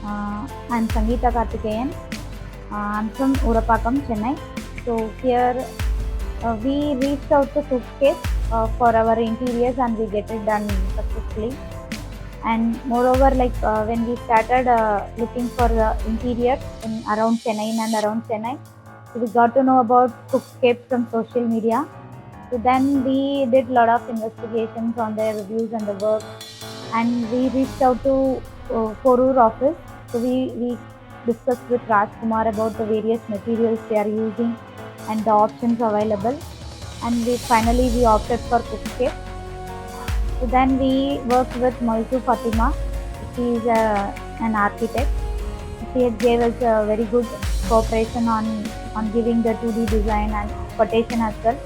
I'm Sangeetha Karthikeyan. I'm from Urapakkam, Chennai. So here we reached out to Cookscape for our interiors and we get it done successfully. And moreover, when we started looking for the interior in around Chennai and around Chennai, so we got to know about Cookscape from social media. So then we did a lot of investigations on their reviews and the work, and we reached out to Porur office. So we discussed with Rajkumar about the various materials they are using and the options available, and we opted for Cookscape. So then we worked with Moizu Fatima. She is an architect. She gave us a very good cooperation on giving the 2D design and quotation as well.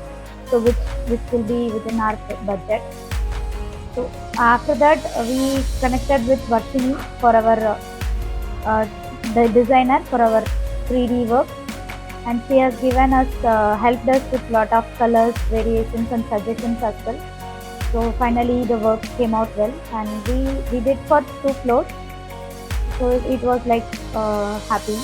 So which will be within our budget. So after that, we connected with Varshini for our the designer for our 3D work, and she has given us helped us with lot of colors, variations, and suggestions as well. So finally, the work came out well, and we did for 2 floors. So it was like happy.